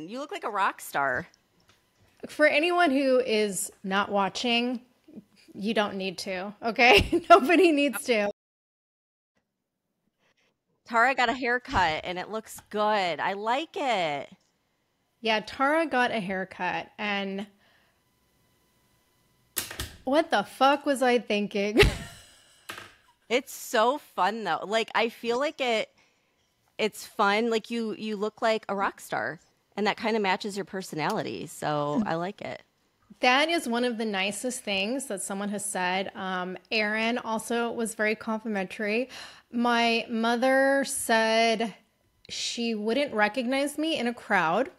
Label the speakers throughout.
Speaker 1: fun. You look like a rock star.
Speaker 2: For anyone who is not watching, you don't need to, okay? Nobody needs to.
Speaker 1: Tara got a haircut and it looks good. I like it.
Speaker 2: Yeah, Tara got a haircut, and what the fuck was I thinking?
Speaker 1: It's so fun though. Like I feel like it's fun. Like you look like a rock star and that kind of matches your personality. So I like it.
Speaker 2: That is one of the nicest things that someone has said. Erin also was very complimentary. My mother said she wouldn't recognize me in a crowd.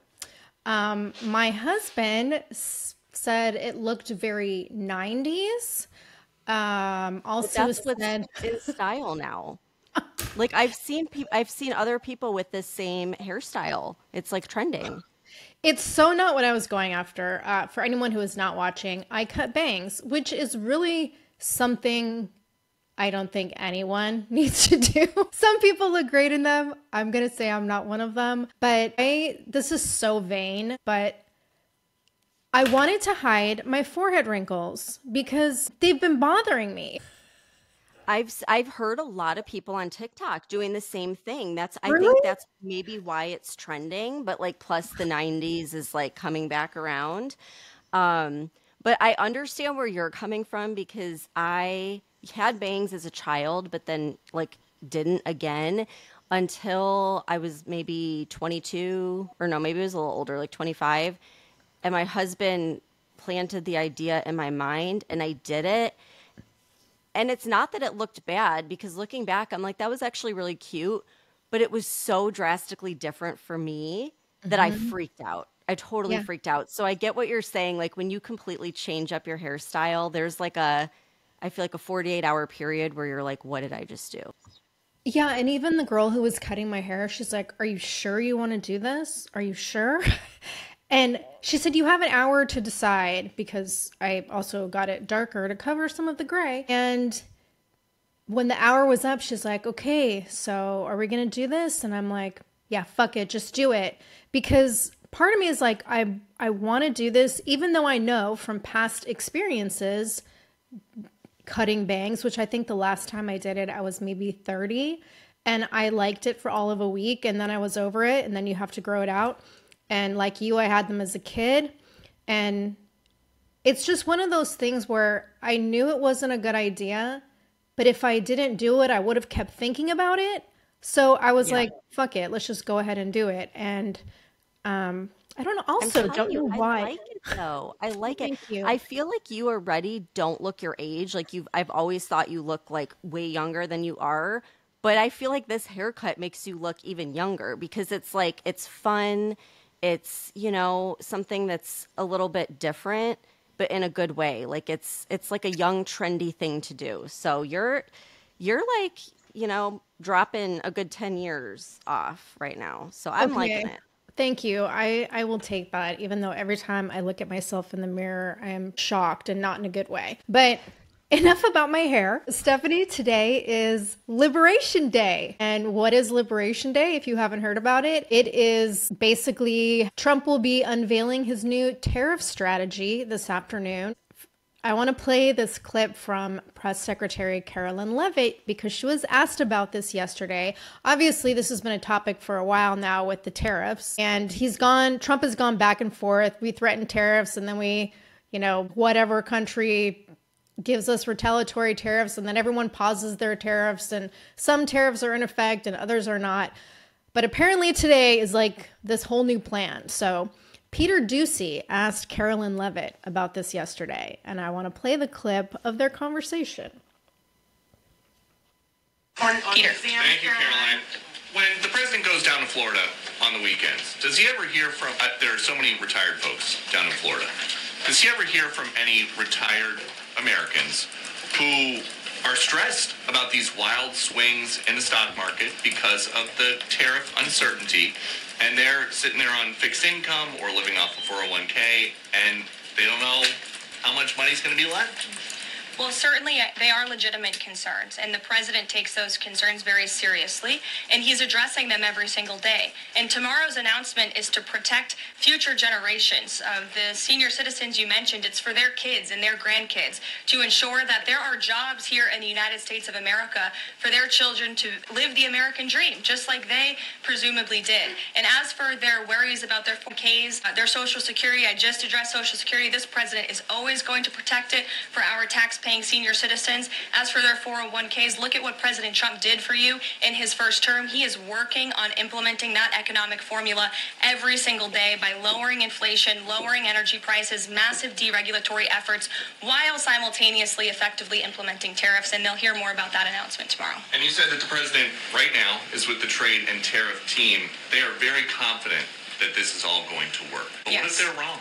Speaker 2: My husband said it looked very 90s. Also
Speaker 1: That's what's
Speaker 2: said,
Speaker 1: in style now. Like I've seen other people with this same hairstyle. It's like trending.
Speaker 2: it's so not what I was going after. For anyone who is not watching, I cut bangs, which is really something I don't think anyone needs to do. Some people look great in them. I'm going to say I'm not one of them, but this is so vain, but I wanted to hide my forehead wrinkles because they've been bothering me.
Speaker 1: I've heard a lot of people on TikTok doing the same thing. I
Speaker 2: Really?
Speaker 1: think that's maybe why it's trending, but like plus the 90s is like coming back around. But I understand where you're coming from because I had bangs as a child, but then like didn't again until I was maybe 22 or no, maybe it was a little older, like 25. And my husband planted the idea in my mind and I did it. And it's not that it looked bad because looking back, I'm like, that was actually really cute, but it was so drastically different for me that I freaked out. I totally
Speaker 2: Yeah.
Speaker 1: freaked out. So I get what you're saying. Like when you completely change up your hairstyle, there's like I feel like a 48-hour period where you're like, what did I just do?
Speaker 2: Yeah, and even the girl who was cutting my hair, she's like, "Are you sure you want to do this? Are you sure?" And she said, "You have an hour to decide," because I also got it darker to cover some of the gray. And when the hour was up, she's like, "Okay, so are we going to do this?" And I'm like, "Yeah, fuck it, just do it." Because part of me is like, I want to do this, even though I know from past experiences cutting bangs, which I think the last time I did it, I was maybe 30 and I liked it for all of a week and then I was over it and then you have to grow it out. And like you, I had them as a kid. And it's just one of those things where I knew it wasn't a good idea, but if I didn't do it, I would have kept thinking about it. So I was
Speaker 1: Yeah.
Speaker 2: like, fuck it, let's just go ahead and do it. And I don't know,
Speaker 1: I'm
Speaker 2: also
Speaker 1: telling
Speaker 2: don't
Speaker 1: you,
Speaker 2: know
Speaker 1: I
Speaker 2: why.
Speaker 1: like it though. I like it.
Speaker 2: Thank you.
Speaker 1: I feel like you already don't look your age. I've always thought you look like way younger than you are. But I feel like this haircut makes you look even younger because it's like, it's fun. It's, something that's a little bit different, but in a good way. Like it's like a young, trendy thing to do. So you're like, dropping a good 10 years off right now. So I'm liking
Speaker 2: Okay.
Speaker 1: it.
Speaker 2: Thank you. I will take that, even though every time I look at myself in the mirror, I am shocked and not in a good way. But enough about my hair. Stephanie, today is Liberation Day. And what is Liberation Day? If you haven't heard about it, it is basically Trump will be unveiling his new tariff strategy this afternoon. I want to play this clip from Press Secretary Carolyn Levitt because she was asked about this yesterday. Obviously, this has been a topic for a while now with the tariffs, and Trump has gone back and forth. We threaten tariffs, and then whatever country gives us retaliatory tariffs, and then everyone pauses their tariffs, and some tariffs are in effect and others are not. But apparently today is like this whole new plan. So Peter Ducey asked Carolyn Levitt about this yesterday, and I want to play the clip of their conversation.
Speaker 3: Peter. Thank you, Caroline. When the president goes down to Florida on the weekends, does he ever hear from, there are so many retired folks down in Florida, does he ever hear from any retired Americans who are stressed about these wild swings in the stock market because of the tariff uncertainty, and they're sitting there on fixed income or living off a 401k, and they don't know how much money's going to be left?
Speaker 4: Well, certainly they are legitimate concerns, and the president takes those concerns very seriously, and he's addressing them every single day. And tomorrow's announcement is to protect future generations of the senior citizens you mentioned. It's for their kids and their grandkids to ensure that there are jobs here in the United States of America for their children to live the American dream, just like they presumably did. And as for their worries about their 4Ks, their Social Security, I just addressed Social Security. This president is always going to protect it for our tax-paying senior citizens. As for their 401Ks, look at what President Trump did for you in his first term. He is working on implementing that economic formula every single day by lowering inflation, lowering energy prices, massive deregulatory efforts, while simultaneously effectively implementing tariffs. And they'll hear more about that announcement tomorrow.
Speaker 3: And you said that the president right now is with the trade and tariff team. They are very confident that this is all going to work. But
Speaker 4: Yes.
Speaker 3: what if they're wrong?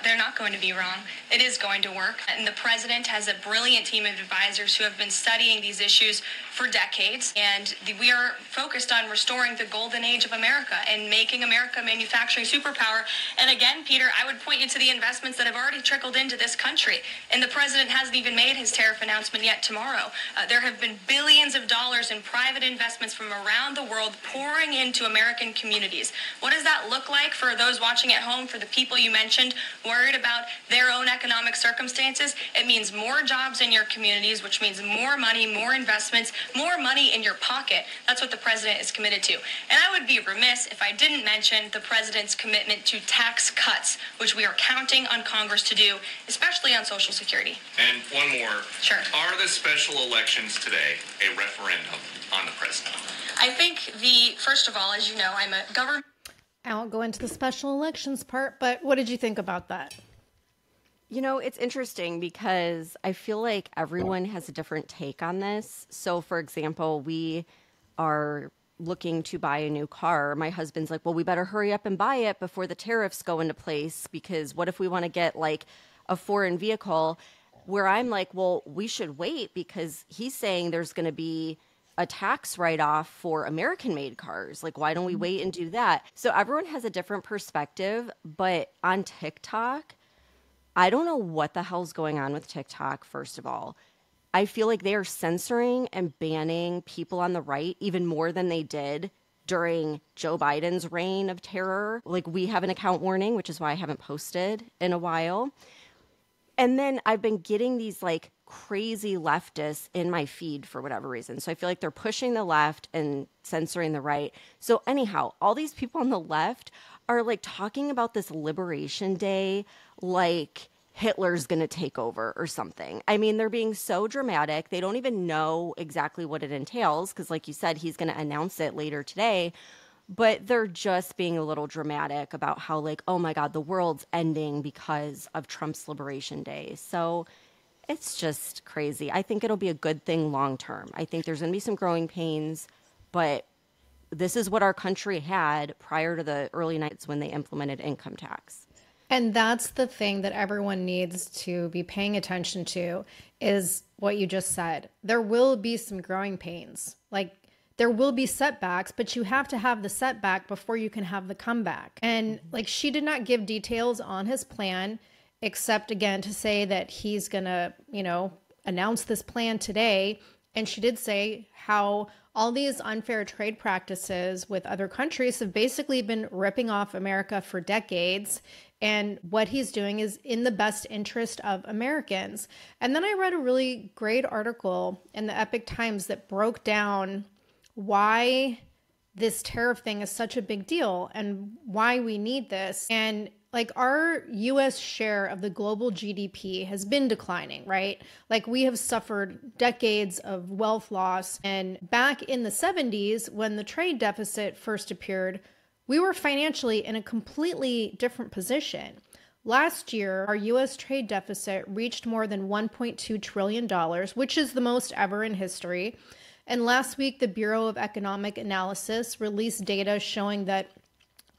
Speaker 4: They're not going to be wrong. It is going to work. And the president has a brilliant team of advisors who have been studying these issues for decades. And we are focused on restoring the golden age of America and making America a manufacturing superpower. And again, Peter, I would point you to the investments that have already trickled into this country. And the president hasn't even made his tariff announcement yet tomorrow. There have been billions of dollars in private investments from around the world pouring into American communities. What does that look like for those watching at home, for the people you mentioned worried about their own economic circumstances? It means more jobs in your communities, which means more money, more investments, more money in your pocket. That's what the president is committed to. And I would be remiss if I didn't mention the president's commitment to tax cuts, which we are counting on Congress to do, especially on Social Security.
Speaker 3: And one more.
Speaker 4: Sure.
Speaker 3: Are the special elections today a referendum on the president?
Speaker 4: I think first of all, as you know, I'm a government.
Speaker 2: I won't go into the special elections part, but what did you think about that?
Speaker 1: You know, it's interesting because I feel like everyone has a different take on this. So, for example, we are looking to buy a new car. My husband's like, well, we better hurry up and buy it before the tariffs go into place, because what if we want to get like a foreign vehicle? Where I'm like, well, we should wait, because he's saying there's going to be a tax write-off for American-made cars. Like, why don't we wait and do that? So everyone has a different perspective. But on TikTok, I don't know what the hell's going on with TikTok, first of all. I feel like they are censoring and banning people on the right even more than they did during Joe Biden's reign of terror. Like, we have an account warning, which is why I haven't posted in a while. And then I've been getting these like crazy leftists in my feed for whatever reason. So I feel like they're pushing the left and censoring the right. So anyhow, all these people on the left are like talking about this Liberation Day like Hitler's going to take over or something. I mean, they're being so dramatic. They don't even know exactly what it entails, because like you said, he's going to announce it later today. But they're just being a little dramatic about how, like, oh my God, the world's ending because of Trump's Liberation Day. So it's just crazy. I think it'll be a good thing long term. I think there's going to be some growing pains, but this is what our country had prior to the early 90s when they implemented income tax.
Speaker 2: And that's the thing that everyone needs to be paying attention to, is what you just said. There will be some growing pains. Like, there will be setbacks, but you have to have the setback before you can have the comeback. And like, she did not give details on his plan, except again to say that he's going to, announce this plan today. And she did say how all these unfair trade practices with other countries have basically been ripping off America for decades. And what he's doing is in the best interest of Americans. And then I read a really great article in the Epic Times that broke down why this tariff thing is such a big deal and why we need this. And like, our US share of the global GDP has been declining, right? Like, we have suffered decades of wealth loss. And back in the 70s, when the trade deficit first appeared, we were financially in a completely different position. Last year, our U.S. trade deficit reached more than $1.2 trillion, which is the most ever in history. And last week, the Bureau of Economic Analysis released data showing that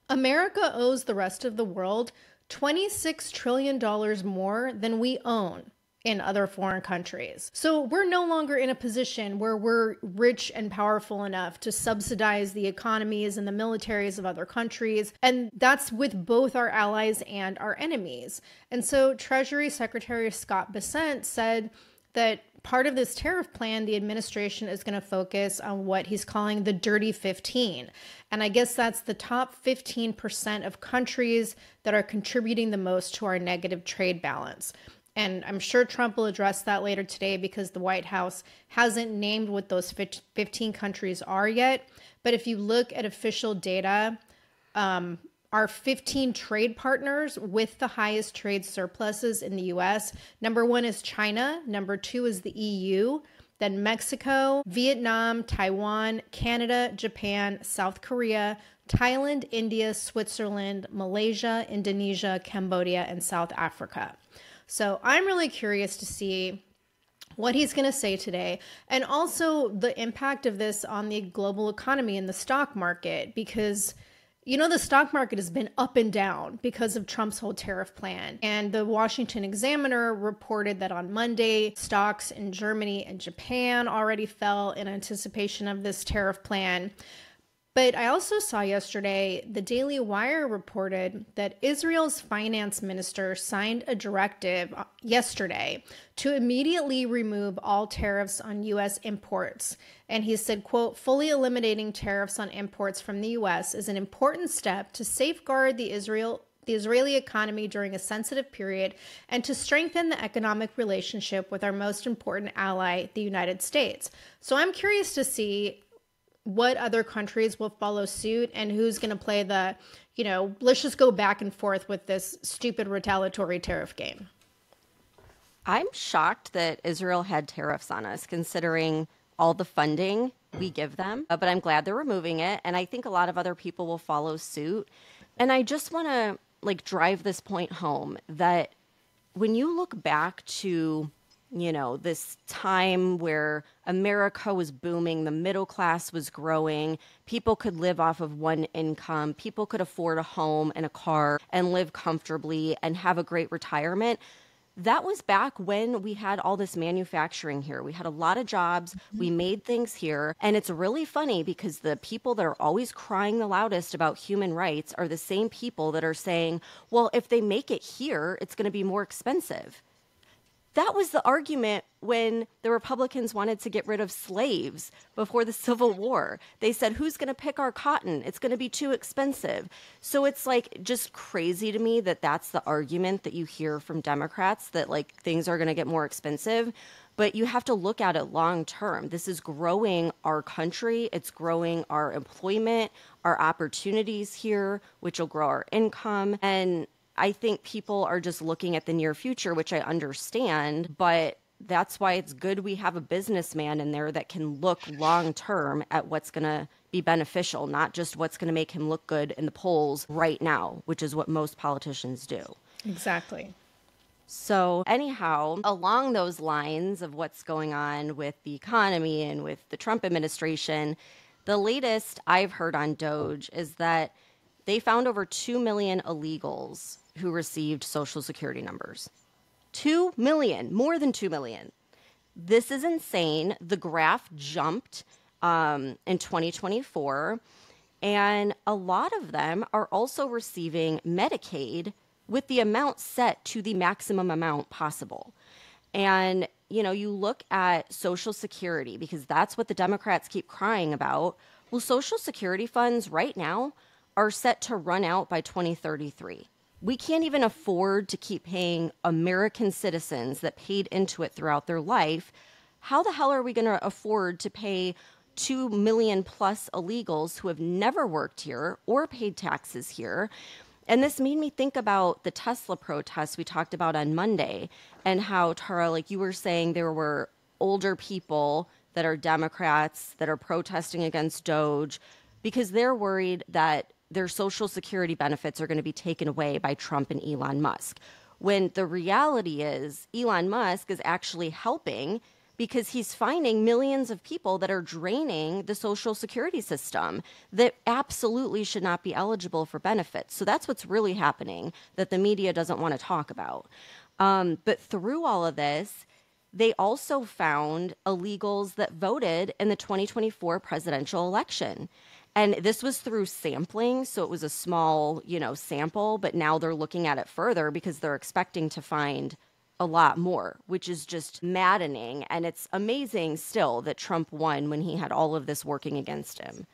Speaker 2: America owes the rest of the world $26 trillion more than we own in other foreign countries. So we're no longer in a position where we're rich and powerful enough to subsidize the economies and the militaries of other countries. And that's with both our allies and our enemies. And so Treasury Secretary Scott Bessent said that part of this tariff plan, the administration is going to focus on what he's calling the dirty 15. And I guess that's the top 15% of countries that are contributing the most to our negative trade balance. And I'm sure Trump will address that later today because the White House hasn't named what those 15 countries are yet. But if you look at official data, our 15 trade partners with the highest trade surpluses in the U.S. Number 1 is China. Number 2 is the EU. Then Mexico, Vietnam, Taiwan, Canada, Japan, South Korea, Thailand, India, Switzerland, Malaysia, Indonesia, Cambodia, and South Africa. So I'm really curious to see what he's going to say today, and also the impact of this on the global economy and the stock market, because the stock market has been up and down because of Trump's whole tariff plan. And the Washington Examiner reported that on Monday, stocks in Germany and Japan already fell in anticipation of this tariff plan. But I also saw yesterday, the Daily Wire reported that Israel's finance minister signed a directive yesterday to immediately remove all tariffs on U.S. imports. And he said, quote, fully eliminating tariffs on imports from the U.S. is an important step to safeguard the Israeli economy during a sensitive period and to strengthen the economic relationship with our most important ally, the United States. So I'm curious to see what other countries will follow suit and who's going to play the, let's just go back and forth with this stupid retaliatory tariff game.
Speaker 1: I'm shocked that Israel had tariffs on us, considering all the funding we give them. But I'm glad they're removing it. And I think a lot of other people will follow suit. And I just want to drive this point home that when you look back to this time where America was booming, the middle class was growing, people could live off of one income, people could afford a home and a car and live comfortably and have a great retirement. That was back when we had all this manufacturing here. We had a lot of jobs. We made things here. And it's really funny because the people that are always crying the loudest about human rights are the same people that are saying, well, if they make it here, it's going to be more expensive. That was the argument when the Republicans wanted to get rid of slaves before the Civil War. They said, who's going to pick our cotton? It's going to be too expensive. So it's just crazy to me that that's the argument that you hear from Democrats, that things are going to get more expensive. But you have to look at it long term. This is growing our country. It's growing our employment, our opportunities here, which will grow our income. And I think people are just looking at the near future, which I understand, but that's why it's good we have a businessman in there that can look long term at what's going to be beneficial, not just what's going to make him look good in the polls right now, which is what most politicians do.
Speaker 2: Exactly.
Speaker 1: So anyhow, along those lines of what's going on with the economy and with the Trump administration, the latest I've heard on Doge is that they found over 2 million illegals who received Social Security numbers. 2 million, more than 2 million. This is insane. The graph jumped in 2024, and a lot of them are also receiving Medicaid with the amount set to the maximum amount possible. And, you look at Social Security, because that's what the Democrats keep crying about. Well, Social Security funds right now are set to run out by 2033. We can't even afford to keep paying American citizens that paid into it throughout their life. How the hell are we going to afford to pay 2 million plus illegals who have never worked here or paid taxes here? And this made me think about the Tesla protests we talked about on Monday, and how, Tara, you were saying there were older people that are Democrats that are protesting against Doge because they're worried that their Social Security benefits are going to be taken away by Trump and Elon Musk. When the reality is Elon Musk is actually helping because he's finding millions of people that are draining the Social Security system that absolutely should not be eligible for benefits. So that's what's really happening that the media doesn't want to talk about. But through all of this, they also found illegals that voted in the 2024 presidential election. And this was through sampling, so it was a small, sample, but now they're looking at it further because they're expecting to find a lot more, which is just maddening. And it's amazing still that Trump won when he had all of this working against him.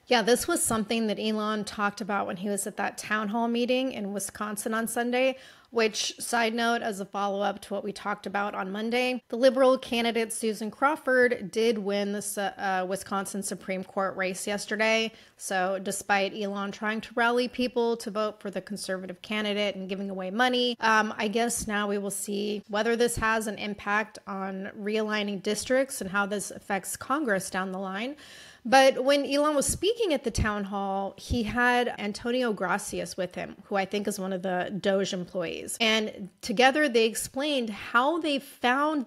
Speaker 2: Yeah, this was something that Elon talked about when he was at that town hall meeting in Wisconsin on Sunday, which, side note, as a follow-up to what we talked about on Monday, the Liberal candidate Susan Crawford did win the Wisconsin Supreme Court race yesterday. So despite Elon trying to rally people to vote for the conservative candidate and giving away money, I guess now we will see whether this has an impact on realigning districts and how this affects Congress down the line. But when Elon was speaking at the town hall, he had Antonio Gracias with him, who I think is one of the Doge employees. And together they explained how they found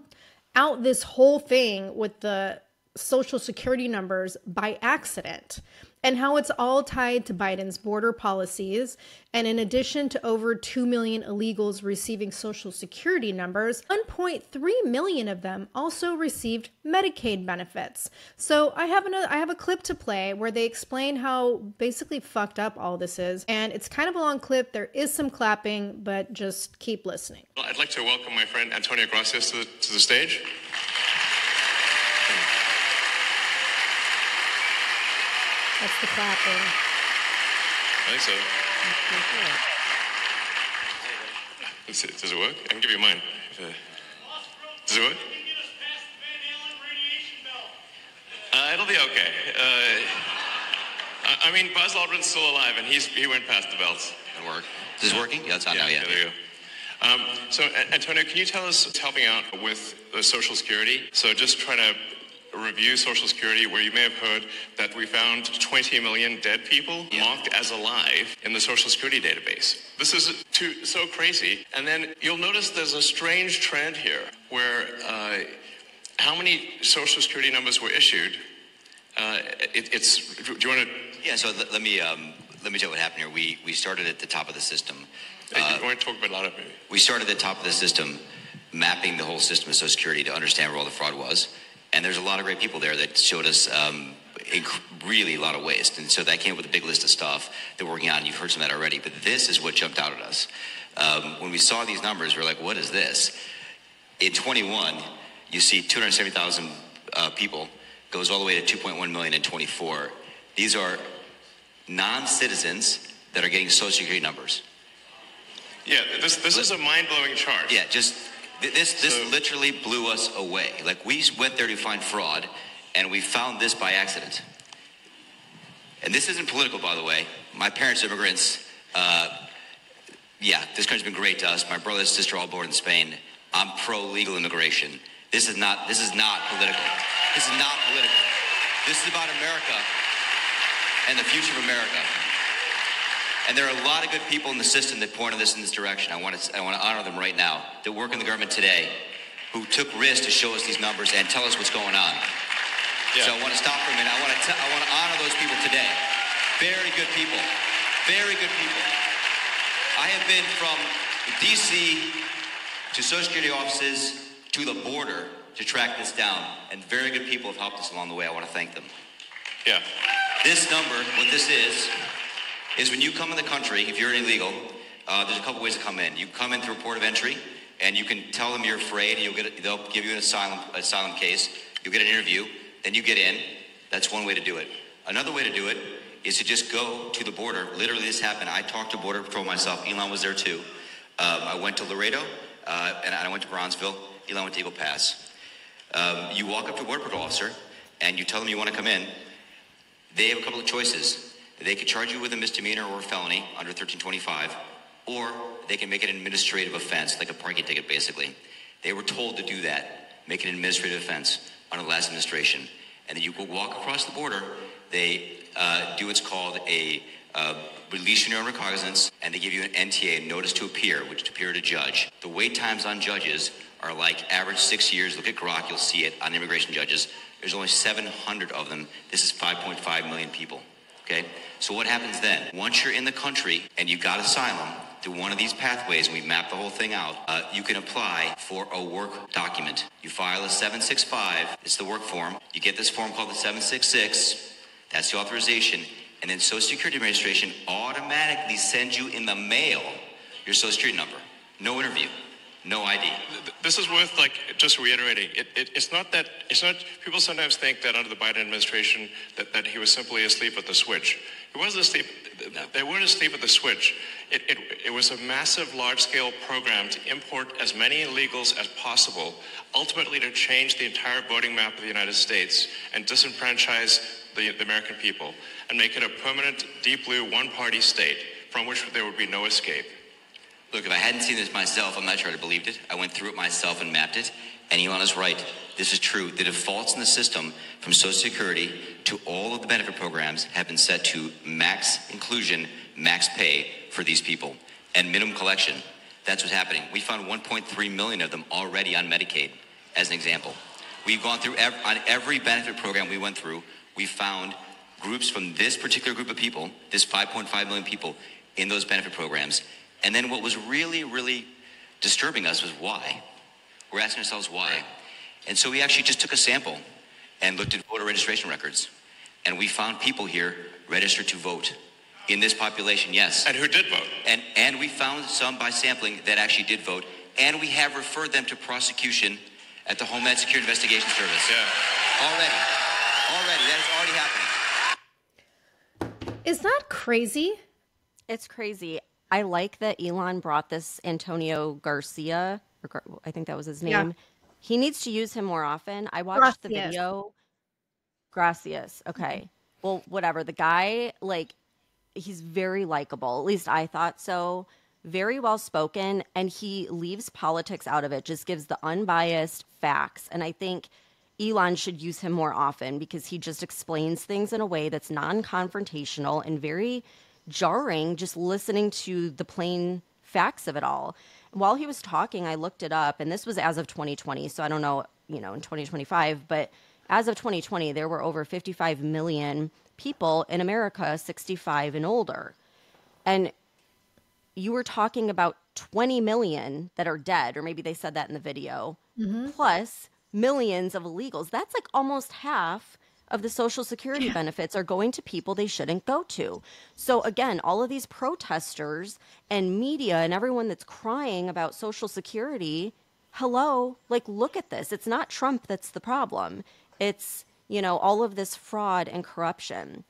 Speaker 2: out this whole thing with the Social Security numbers by accident, and how it's all tied to Biden's border policies. And in addition to over 2 million illegals receiving Social Security numbers, 1.3 million of them also received Medicaid benefits. So I have a clip to play where they explain how basically fucked up all this is. And it's kind of a long clip. There is some clapping, but just keep listening.
Speaker 3: Well, I'd like to welcome my friend Antonio Gracias to the stage.
Speaker 2: That's the clapping.
Speaker 3: I think so. Does it work? I can give you mine. Does it work? It'll be okay. I mean, Buzz Aldrin's still alive, and he went past the belts.
Speaker 5: It'll work. Is this working? Yeah, it's on now, yeah.
Speaker 3: There you go. So, Antonio, can you tell us what's helping out with Social Security? So just trying to review Social Security, where you may have heard that we found 20 million dead people marked as alive in the Social Security database. This is so crazy. And then you'll notice there's a strange trend here where how many Social Security numbers were issued. Do you want to?
Speaker 5: Yeah. So let me tell you what happened here. We started at the top of the system.
Speaker 3: You want to talk about a lot of it?
Speaker 5: We started at the top of the system, mapping the whole system of Social Security to understand where all the fraud was. And there's a lot of great people there that showed us really a lot of waste. And so that came up with a big list of stuff that we're working on. You've heard some of that already. But this is what jumped out at us. When we saw these numbers, we're like, what is this? In 21, you see 270,000 people, goes all the way to 2.1 million in 24. These are non-citizens that are getting Social Security numbers.
Speaker 3: Yeah, this is a mind-blowing chart.
Speaker 5: Yeah, This literally blew us away. Like, we went there to find fraud, and we found this by accident. And this isn't political, by the way. My parents are immigrants. This country's been great to us. My brother and sister all born in Spain. I'm pro-legal immigration. This is not political. This is not political. This is about America and the future of America. And there are a lot of good people in the system that pointed this in this direction. I want to honor them right now, that work in the government today, who took risks to show us these numbers and tell us what's going on. Yeah. So I want to stop for a minute. I want to honor those people today. Very good people. Very good people. I have been from D.C. to Social Security offices to the border to track this down. And very good people have helped us along the way. I want to thank them.
Speaker 3: Yeah.
Speaker 5: This number, what this is when you come in the country, if you're illegal, there's a couple ways to come in. You come in through a port of entry, and you can tell them you're afraid, and they'll give you an asylum case. You'll get an interview, then you get in. That's one way to do it. Another way to do it is to just go to the border. Literally, this happened. I talked to Border Patrol myself. Elon was there too. I went to Laredo, and I went to Bronzeville. Elon went to Eagle Pass. You walk up to a Border Patrol officer, and you tell them you want to come in. They have a couple of choices. They could charge you with a misdemeanor or a felony under 1325, or they can make it an administrative offense, like a parking ticket, basically. They were told to do that, make it an administrative offense under the last administration. And then you go walk across the border. They do what's called a release your own recognizance, and they give you an NTA, notice to appear, which to appear to judge. The wait times on judges are like average 6 years. Look at Grok, you'll see it on immigration judges. There's only 700 of them. This is 5.5 million people. Okay, so what happens then? Once you're in the country and you got asylum through one of these pathways, and we map the whole thing out, you can apply for a work document. You file a 765, it's the work form. You get this form called the 766, that's the authorization, and then Social Security Administration automatically sends you in the mail your Social Security number. No interview. No ID.
Speaker 6: This is worth just reiterating. It's not people sometimes think that under the Biden administration that he was simply asleep at the switch. He wasn't asleep.
Speaker 5: No.
Speaker 6: They weren't asleep at the switch. It was a massive, large-scale program to import as many illegals as possible, ultimately to change the entire voting map of the United States and disenfranchise the American people and make it a permanent, deep blue, one-party state from which there would be no escape.
Speaker 5: Look, if I hadn't seen this myself, I'm not sure I'd have believed it. I went through it myself and mapped it. And Elon is right. This is true. The defaults in the system from Social Security to all of the benefit programs have been set to max inclusion, max pay for these people, and minimum collection. That's what's happening. We found 1.3 million of them already on Medicaid, as an example. We've gone through on every benefit program we went through, we found groups from this particular group of people, this 5.5 million people in those benefit programs. And then what was really, really disturbing us was why. We're asking ourselves why. And so we actually just took a sample and looked at voter registration records. And we found people here registered to vote in this population, yes.
Speaker 6: And who did vote.
Speaker 5: And we found some by sampling that actually did vote. And we have referred them to prosecution at the Homeland Security Investigation Service.
Speaker 6: Yeah.
Speaker 5: Already, that is already happening.
Speaker 2: Is that crazy?
Speaker 1: It's crazy. I like that Elon brought this Antonio Garcia, I think that was his name.
Speaker 2: Yeah.
Speaker 1: He needs to use him more often. I watched the
Speaker 2: Gracias.
Speaker 1: video. Gracias. Okay. Well, whatever. The guy, he's very likable. At least I thought so. Very well spoken. And he leaves politics out of it, just gives the unbiased facts. And I think Elon should use him more often because he just explains things in a way that's non-confrontational and very jarring, just listening to the plain facts of it all. While he was talking, I looked it up, and this was as of 2020, so I don't know, in 2025, but as of 2020, there were over 55 million people in America 65 and older. And you were talking about 20 million that are dead, or maybe they said that in the video, plus millions of illegals. That's almost half of the Social Security benefits are going to people they shouldn't go to. So again, all of these protesters and media and everyone that's crying about Social Security, hello, look at this. It's not Trump that's the problem. It's, all of this fraud and corruption.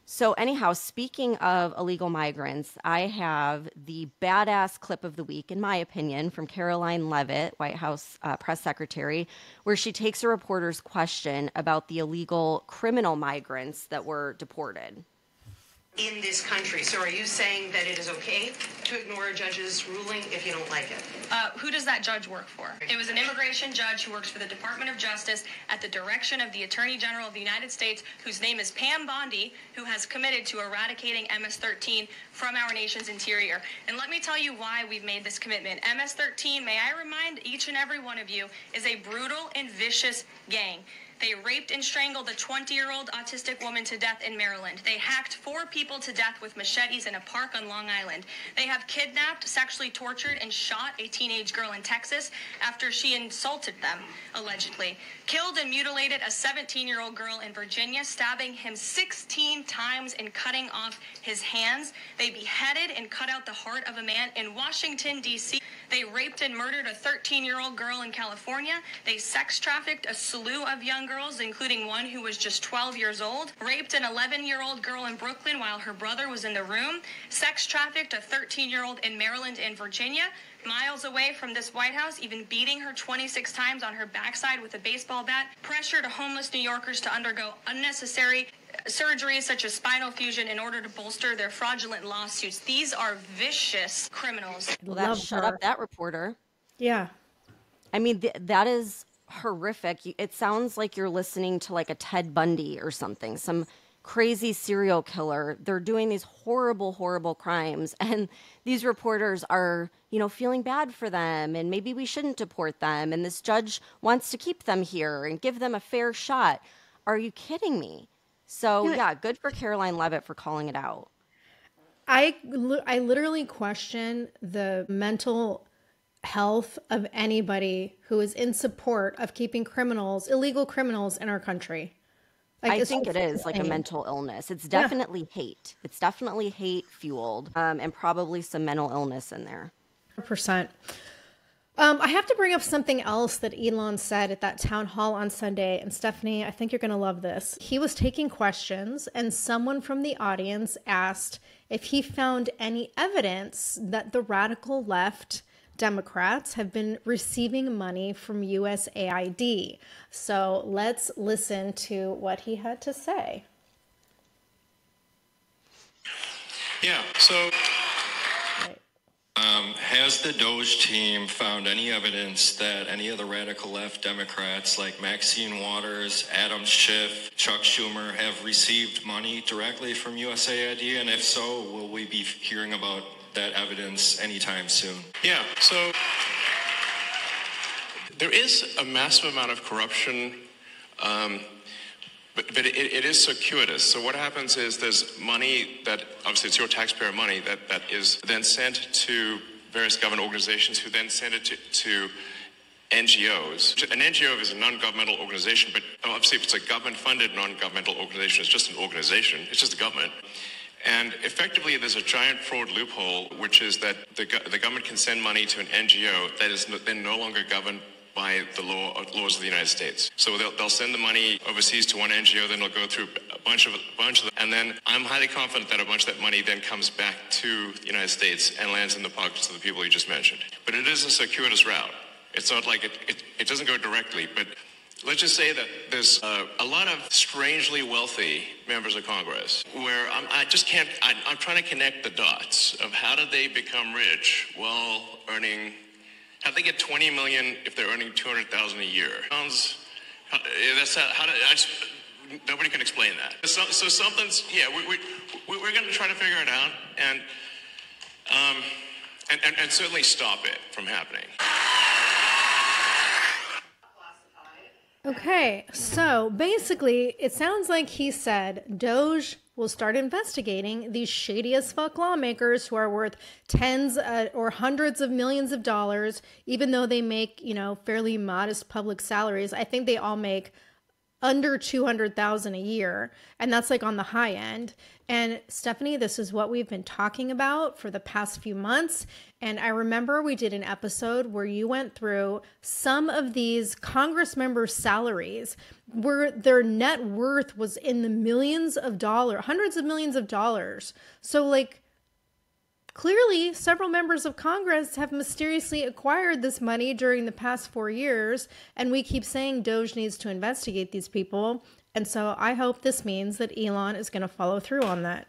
Speaker 1: So anyhow, speaking of illegal migrants, I have the badass clip of the week, in my opinion, from Caroline Leavitt, White House press secretary, where she takes a reporter's question about the illegal criminal migrants that were deported.
Speaker 7: In this country. So are you saying that it is okay to ignore a judge's ruling if you don't like it?
Speaker 4: Who does that judge work for? It was an immigration judge who works for the Department of Justice at the direction of the Attorney General of the United States, whose name is Pam Bondi, who has committed to eradicating MS-13 from our nation's interior. And let me tell you why we've made this commitment. MS-13, may I remind each and every one of you, is a brutal and vicious gang. They raped and strangled a 20-year-old autistic woman to death in Maryland. They hacked 4 people to death with machetes in a park on Long Island. They have kidnapped, sexually tortured, and shot a teenage girl in Texas after she insulted them, allegedly. Killed and mutilated a 17-year-old girl in Virginia, stabbing him 16 times and cutting off his hands. They beheaded and cut out the heart of a man in Washington, D.C. They raped and murdered a 13-year-old girl in California. They sex trafficked a slew of young girls, including one who was just 12 years old. Raped an 11-year-old girl in Brooklyn while her brother was in the room. Sex trafficked a 13-year-old in Maryland and Virginia. Miles away from this White House, even beating her 26 times on her backside with a baseball bat. Pressured homeless New Yorkers to undergo unnecessary surgeries such as spinal fusion in order to bolster their fraudulent lawsuits. These are vicious criminals.
Speaker 1: Well, shut up that reporter.
Speaker 2: Yeah.
Speaker 1: I mean, that is horrific. It sounds like you're listening to a Ted Bundy or something, some crazy serial killer. They're doing these horrible, horrible crimes. And these reporters are, feeling bad for them. And maybe we shouldn't deport them. And this judge wants to keep them here and give them a fair shot. Are you kidding me? So, yeah, good for Caroline Leavitt for calling it out.
Speaker 2: I literally question the mental health of anybody who is in support of keeping illegal criminals in our country.
Speaker 1: I think it is a mental illness. It's definitely hate. It's definitely hate fueled and probably some mental illness in there.
Speaker 2: 100%. I have to bring up something else that Elon said at that town hall on Sunday. And Stephanie, I think you're going to love this. He was taking questions, and someone from the audience asked if he found any evidence that the radical left Democrats have been receiving money from USAID. So let's listen to what he had to say.
Speaker 8: Yeah, so has the Doge team found any evidence that any of the radical left Democrats like Maxine Waters, Adam Schiff, Chuck Schumer have received money directly from USAID? And if so, will we be hearing about that evidence anytime soon?
Speaker 6: Yeah, so there is a massive amount of corruption, but it is circuitous. So what happens is there's money that, obviously it's your taxpayer money, that is then sent to various government organizations who then send it to NGOs. An NGO is a non-governmental organization, but obviously if it's a government-funded non-governmental organization, it's just an organization, it's just a government. And effectively, there's a giant fraud loophole, which is that the government can send money to an NGO that is then no longer governed by the laws of the United States. So they'll send the money overseas to one NGO, then they'll go through a bunch of them, and then I'm highly confident that a bunch of that money then comes back to the United States and lands in the pockets of the people you just mentioned. But it is a circuitous route. It's not like it doesn't go directly, but let's just say that there's a lot of strangely wealthy members of Congress where I'm trying to connect the dots of how did they become rich while earning, how did they get 20 million if they're earning 200,000 a year? Nobody can explain that. So something's, yeah, we're going to try to figure it out and certainly stop it from happening.
Speaker 2: Okay, so basically, it sounds like he said Doge will start investigating these shady as fuck lawmakers who are worth tens or hundreds of millions of dollars, even though they make, fairly modest public salaries. I think they all make under $200,000 a year, and that's like on the high end. And Stephanie, this is what we've been talking about for the past few months. And I remember we did an episode where you went through some of these Congress members' salaries where their net worth was in the millions of dollars, hundreds of millions of dollars. So clearly, several members of Congress have mysteriously acquired this money during the past 4 years, and we keep saying Doge needs to investigate these people. And so I hope this means that Elon is going to follow through on that.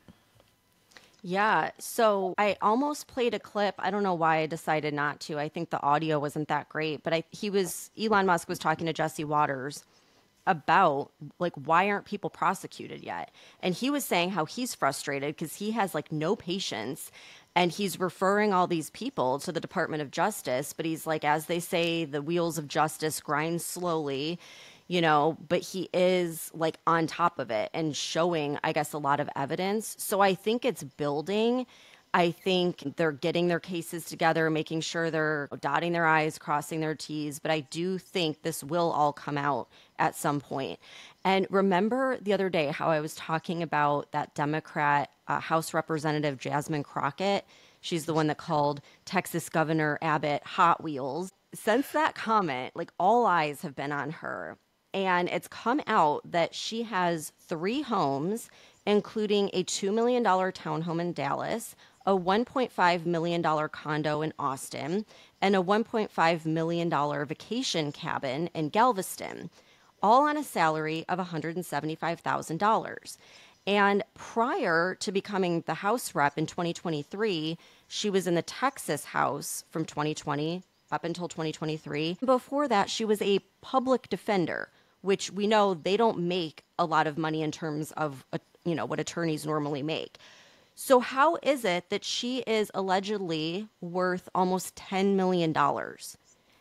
Speaker 1: Yeah, so I almost played a clip. I don't know why I decided not to. I think the audio wasn't that great, but Elon Musk was talking to Jesse Waters about why aren't people prosecuted yet? And he was saying how he's frustrated because he has no patience. And he's referring all these people to the Department of Justice. But he's as they say, the wheels of justice grind slowly, but he is on top of it and showing, I guess, a lot of evidence. So I think it's building. I think they're getting their cases together, making sure they're dotting their I's, crossing their T's. But I do think this will all come out at some point. And remember the other day how I was talking about that Democrat House Representative Jasmine Crockett? She's the one that called Texas Governor Abbott Hot Wheels. Since that comment, all eyes have been on her. And it's come out that she has 3 homes, including a $2 million townhome in Dallas, a $1.5 million condo in Austin, and a $1.5 million vacation cabin in Galveston, all on a salary of $175,000. And prior to becoming the House rep in 2023, she was in the Texas House from 2020 up until 2023. Before that, she was a public defender, which we know they don't make a lot of money in terms of, what attorneys normally make. So how is it that she is allegedly worth almost $10 million? Right.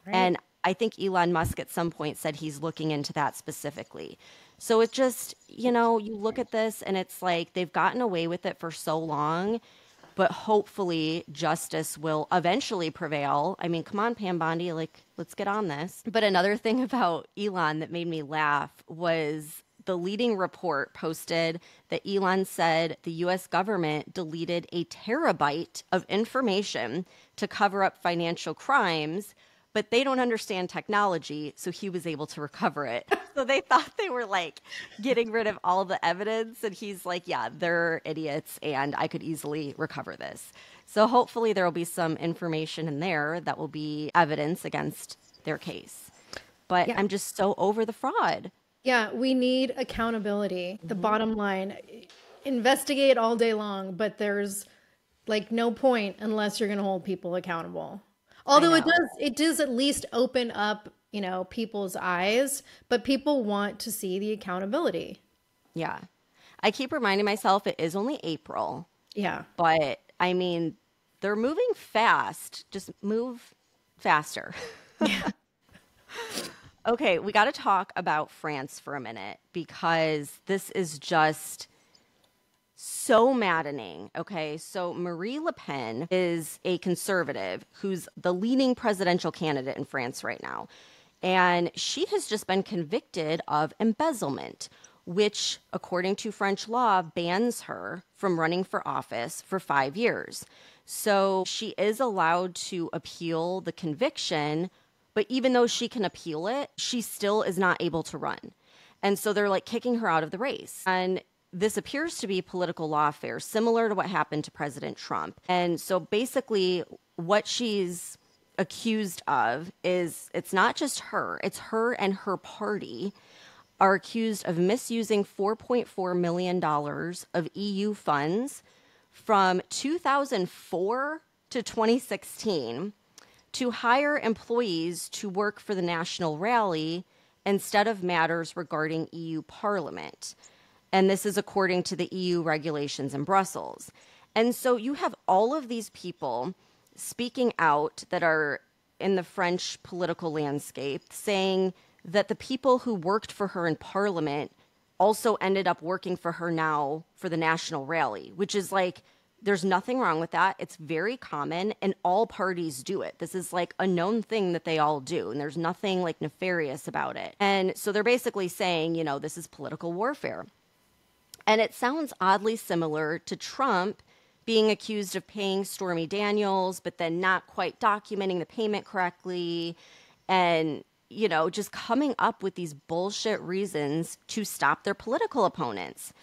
Speaker 1: And I think Elon Musk at some point said he's looking into that specifically. So it just, you look at this and it's they've gotten away with it for so long, but hopefully justice will eventually prevail. I mean, come on, Pam Bondi, let's get on this. But another thing about Elon that made me laugh was the leading report posted that Elon said the U.S. government deleted a terabyte of information to cover up financial crimes, but they don't understand technology, so he was able to recover it. So they thought they were like getting rid of all the evidence, and he's like, yeah, they're idiots, and I could easily recover this. So hopefully there will be some information in there that will be evidence against their case. But I'm just so over the fraud.
Speaker 2: Yeah, we need accountability. The bottom line, investigate all day long, but there's like no point unless you're going to hold people accountable. Although it does at least open up, you know, people's eyes, but people want to see the accountability.
Speaker 1: Yeah. I keep reminding myself it is only April.
Speaker 2: Yeah.
Speaker 1: But I mean, they're moving fast. Just move faster.
Speaker 2: Yeah.
Speaker 1: Okay, we got to talk about France for a minute because this is just so maddening. Okay, so Marie Le Pen is a conservative who's the leading presidential candidate in France right now. And she has just been convicted of embezzlement, which, according to French law, bans her from running for office for 5 years. So she is allowed to appeal the conviction, but even though she can appeal it, she still is not able to run. And so they're like kicking her out of the race. And this appears to be political lawfare, similar to what happened to President Trump. And so basically what she's accused of is it's not just her, it's her and her party are accused of misusing $4.4 million of EU funds from 2004 to 2016 to hire employees to work for the National Rally instead of matters regarding EU Parliament. And this is according to the EU regulations in Brussels. And so you have all of these people speaking out that are in the French political landscape saying that the people who worked for her in Parliament also ended up working for her now for the National Rally, which is like, there's nothing wrong with that. It's very common and all parties do it. This is like a known thing that they all do and there's nothing like nefarious about it. And so they're basically saying, you know, this is political warfare. And it sounds oddly similar to Trump being accused of paying Stormy Daniels, but then not quite documenting the payment correctly and, you know, just coming up with these bullshit reasons to stop their political opponents.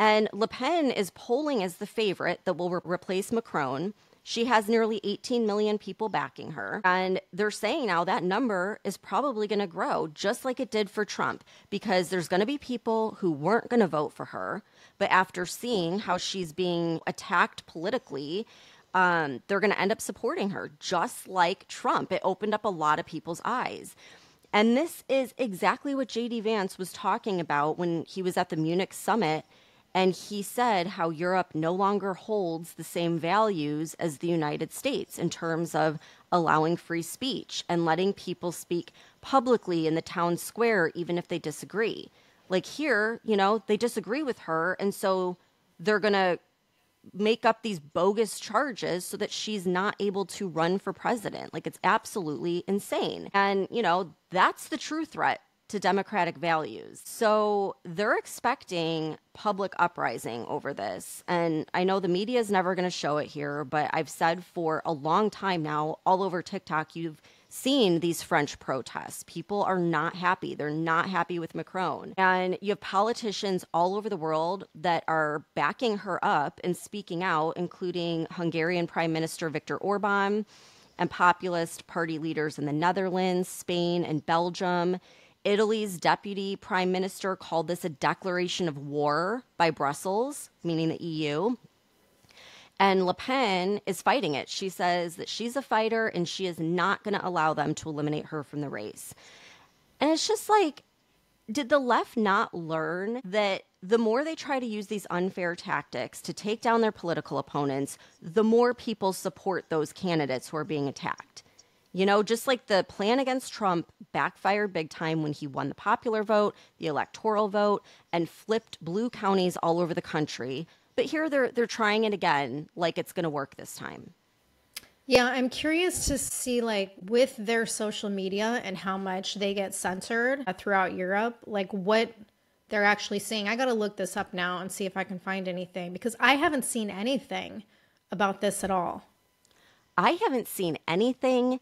Speaker 1: And Le Pen is polling as the favorite that will replace Macron. She has nearly 18 million people backing her. And they're saying now that number is probably going to grow just like it did for Trump, because there's going to be people who weren't going to vote for her. But after seeing how she's being attacked politically, they're going to end up supporting her just like Trump. It opened up a lot of people's eyes. And this is exactly what J.D. Vance was talking about when he was at the Munich summit. And he said how Europe no longer holds the same values as the United States in terms of allowing free speech and letting people speak publicly in the town square, even if they disagree. Like here, you know, they disagree with her. And so they're going to make up these bogus charges so that she's not able to run for president. Like, it's absolutely insane. And, you know, that's the true threat to democratic values. So they're expecting public uprising over this. And I know the media is never going to show it here, but I've said for a long time now, all over TikTok, you've seen these French protests. People are not happy. They're not happy with Macron. And you have politicians all over the world that are backing her up and speaking out, including Hungarian Prime Minister Viktor Orban and populist party leaders in the Netherlands, Spain, and Belgium. Italy's deputy prime minister called this a declaration of war by Brussels, meaning the EU. And Le Pen is fighting it. She says that she's a fighter and she is not going to allow them to eliminate her from the race. And it's just like, did the left not learn that the more they try to use these unfair tactics to take down their political opponents, the more people support those candidates who are being attacked? You know, just like the plan against Trump backfired big time when he won the popular vote, the electoral vote, and flipped blue counties all over the country. But here they're trying it again, like it's going to work this time.
Speaker 2: Yeah, I'm curious to see, like, with their social media and how much they get censored throughout Europe, like what they're actually seeing. I got to look this up now and see if I can find anything, because I haven't seen anything about this at all.
Speaker 1: I haven't seen anything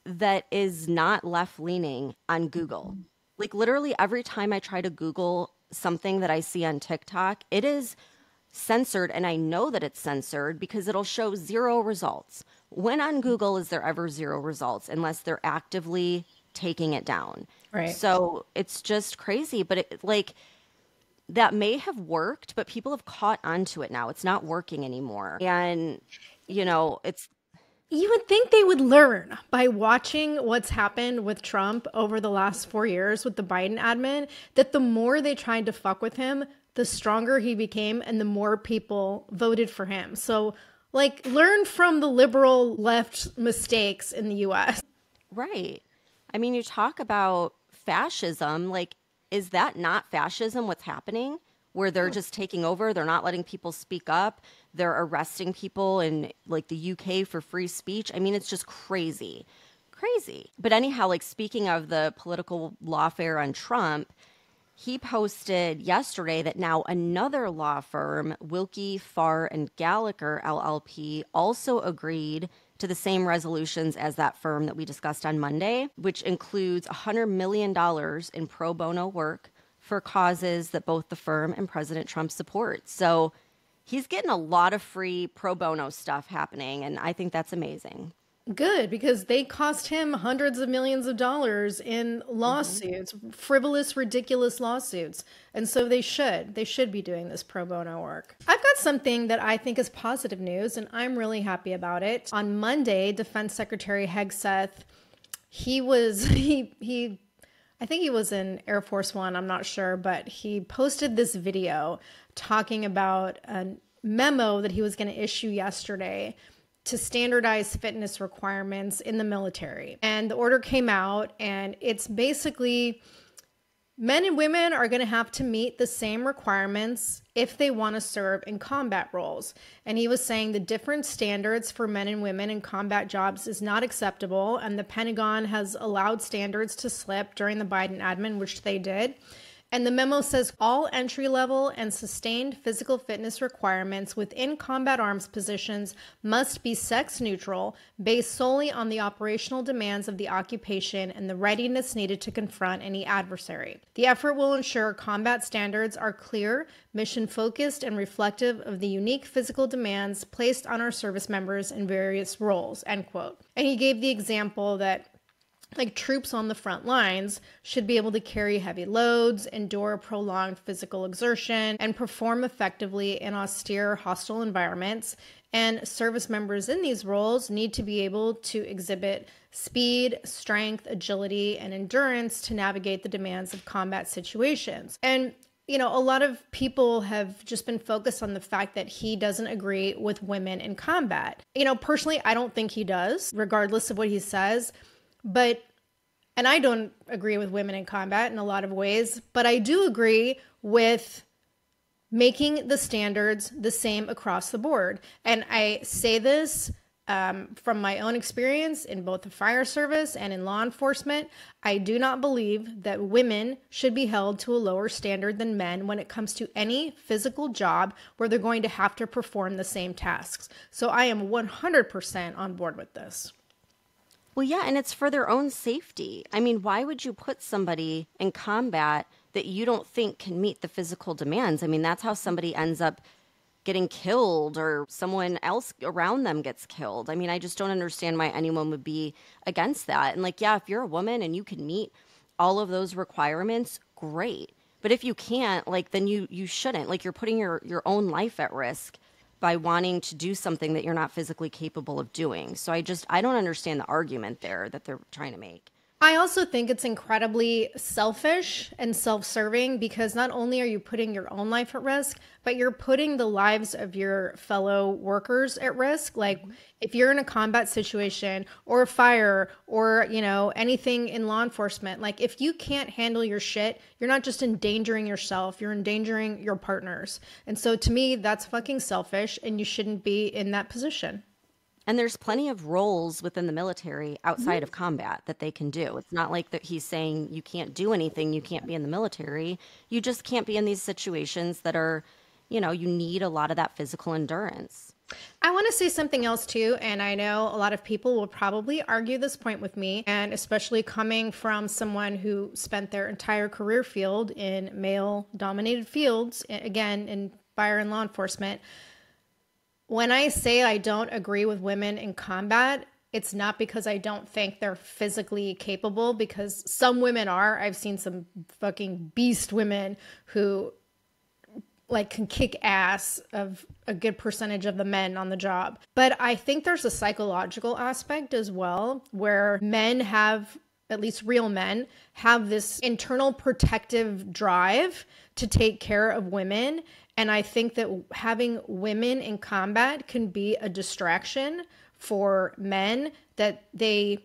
Speaker 1: that is not left leaning on Google. Like literally every time I try to Google something that I see on TikTok, it is censored, and I know that it's censored because it'll show 0 results. When on Google is there ever 0 results unless they're actively taking it down?
Speaker 2: Right.
Speaker 1: So it's just crazy, but that may have worked, but people have caught onto it now. It's not working anymore. And it's
Speaker 2: You would think they would learn by watching what's happened with Trump over the last 4 years with the Biden admin, that the more they tried to fuck with him, the stronger he became and the more people voted for him. So, learn from the liberal left mistakes in the US.
Speaker 1: right. I mean, you talk about fascism, is that not fascism what's happening? Where they're just taking over, they're not letting people speak up, they're arresting people in the UK for free speech. I mean, it's just crazy. But anyhow, speaking of the political lawfare on Trump, he posted yesterday that now another law firm, Wilkie, Farr, and Gallagher, LLP, also agreed to the same resolutions as that firm that we discussed on Monday, which includes $100 million in pro bono work for causes that both the firm and President Trump support. So he's getting a lot of free pro bono stuff happening, and I think that's amazing.
Speaker 2: Good, because they cost him hundreds of millions of dollars in lawsuits, frivolous, ridiculous lawsuits. And so they should be doing this pro bono work. I've got something that I think is positive news, and I'm really happy about it. On Monday, Defense Secretary Hegseth, I think he was in Air Force One, I'm not sure, but he posted this video talking about a memo that he was going to issue yesterday to standardize fitness requirements in the military. And the order came out, and it's basically men and women are going to have to meet the same requirements if they want to serve in combat roles. And he was saying the different standards for men and women in combat jobs is not acceptable, and the Pentagon has allowed standards to slip during the Biden admin, which they did. And the memo says all entry-level and sustained physical fitness requirements within combat arms positions must be sex-neutral, based solely on the operational demands of the occupation and the readiness needed to confront any adversary. The effort will ensure combat standards are clear, mission-focused, and reflective of the unique physical demands placed on our service members in various roles, end quote. And he gave the example that troops on the front lines should be able to carry heavy loads, endure prolonged physical exertion, and perform effectively in austere, hostile environments. And service members in these roles need to be able to exhibit speed, strength, agility, and endurance to navigate the demands of combat situations. And a lot of people have just been focused on the fact that he doesn't agree with women in combat. Personally, I don't think he does, regardless of what he says. And I don't agree with women in combat in a lot of ways, but I do agree with making the standards the same across the board. And I say this from my own experience in both the fire service and in law enforcement. I do not believe that women should be held to a lower standard than men when it comes to any physical job where they're going to have to perform the same tasks. So I am 100% on board with this.
Speaker 1: Well, yeah, and it's for their own safety. I mean, why would you put somebody in combat that you don't think can meet the physical demands? I mean, that's how somebody ends up getting killed or someone else around them gets killed. I mean, I just don't understand why anyone would be against that. And yeah, if you're a woman and you can meet all of those requirements, great. But if you can't, then you shouldn't. You're putting your own life at risk by wanting to do something that you're not physically capable of doing. So I don't understand the argument there that they're trying to make.
Speaker 2: I also think it's incredibly selfish and self-serving because not only are you putting your own life at risk, but you're putting the lives of your fellow workers at risk. If you're in a combat situation or a fire or, anything in law enforcement, if you can't handle your shit, you're not just endangering yourself, you're endangering your partners. And so to me, that's fucking selfish and you shouldn't be in that position.
Speaker 1: And there's plenty of roles within the military outside of combat that they can do. It's not like that he's saying you can't do anything, you can't be in the military. You just can't be in these situations that are, you know, you need a lot of that physical endurance.
Speaker 2: I want to say something else too, and I know a lot of people will probably argue this point with me, and especially coming from someone who spent their entire career field in male-dominated fields, again, in fire and law enforcement. When I say I don't agree with women in combat, it's not because I don't think they're physically capable, because some women are. I've seen some fucking beast women who like can kick ass of a good percentage of the men on the job. But I think there's a psychological aspect as well, where men have, at least real men, have this internal protective drive to take care of women. And I think that having women in combat can be a distraction for men, that they